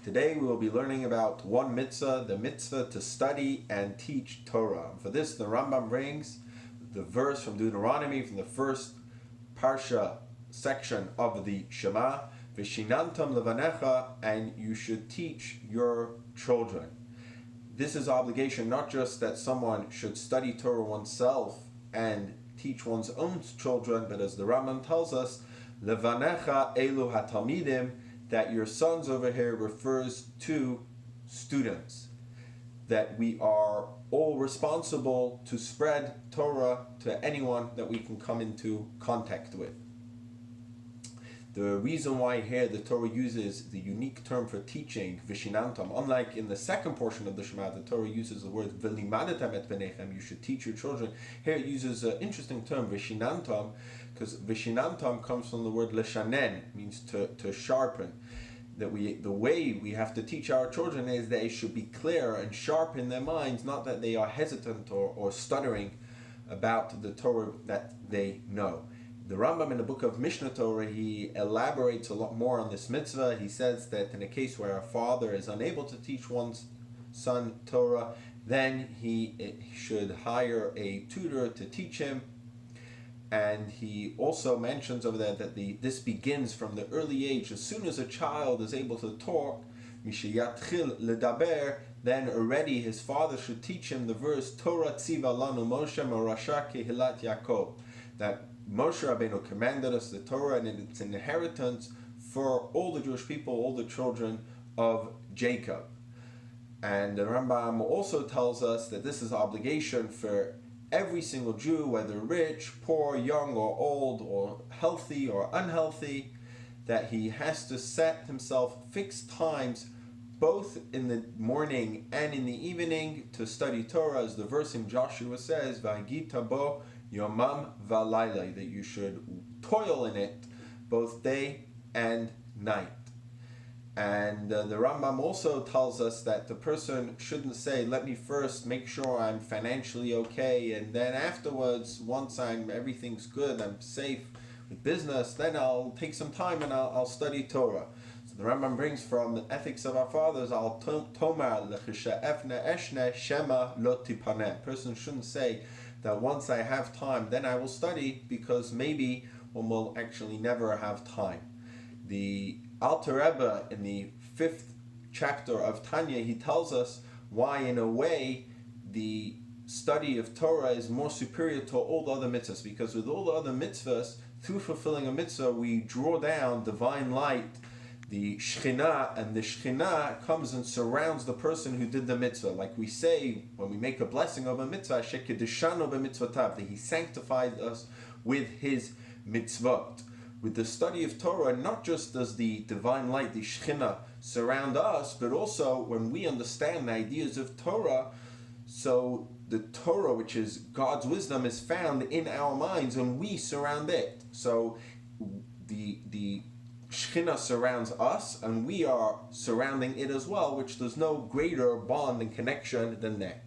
Today we will be learning about one mitzvah, the mitzvah to study and teach Torah. For this, the Rambam brings the verse from Deuteronomy, from the first parsha section of the Shema, V'shinantam levanecha, and you should teach your children. This is obligation, not just that someone should study Torah oneself and teach one's own children, but as the Rambam tells us, levanecha elu hatalmidim, that your sons over here refers to students, that we are all responsible to spread Torah to anyone that we can come into contact with. The reason why here the Torah uses the unique term for teaching, vishinantam, unlike in the second portion of the Shema, the Torah uses the word v'limadatem et b'nechem, you should teach your children. Here it uses an interesting term, vishinantam, because vishinantam comes from the word leshanen, means to sharpen. That the way we have to teach our children is they should be clear and sharp in their minds, not that they are hesitant or stuttering about the Torah that they know. The Rambam in the book of Mishnah Torah, he elaborates a lot more on this mitzvah. He says that in a case where a father is unable to teach one's son Torah, then he should hire a tutor to teach him. And he also mentions over there that this begins from the early age. As soon as a child is able to talk, mishayatchil ledaber, then already his father should teach him the verse Torah tziva lanu Moshe morasha kehilat Yaakov, that Moshe Rabbeinu commanded us the Torah and its inheritance for all the Jewish people, all the children of Jacob. And the Rambam also tells us that this is an obligation for every single Jew, whether rich, poor, young or old, or healthy or unhealthy, that he has to set himself fixed times, both in the morning and in the evening, to study Torah, as the verse in Joshua says, "V'hagita bo yomam v'alayla," that you should toil in it both day and night. And the Rambam also tells us that the person shouldn't say, let me first make sure I'm financially okay, and then afterwards, once everything's good, I'm safe with business, then I'll take some time and I'll study Torah. So the Rambam brings from the Ethics of Our Fathers, Al Tomar lechisha efne eshne shema lo tipanem. Person shouldn't say that once I have time, then I will study, because maybe one will actually never have time. The Alter Rebbe, in the 5th chapter of Tanya, he tells us why, in a way, the study of Torah is more superior to all the other mitzvahs. Because with all the other mitzvahs, through fulfilling a mitzvah, we draw down divine light, the Shekhinah, and the Shekhinah comes and surrounds the person who did the mitzvah. Like we say when we make a blessing of a mitzvah, Shekedeshanu b'mitzvotav, that he sanctified us with his mitzvot. With the study of Torah, not just does the divine light, the Shekhinah, surround us, but also when we understand the ideas of Torah, so the Torah, which is God's wisdom, is found in our minds and we surround it. So the Shekhinah surrounds us and we are surrounding it as well, which there's no greater bond and connection than that.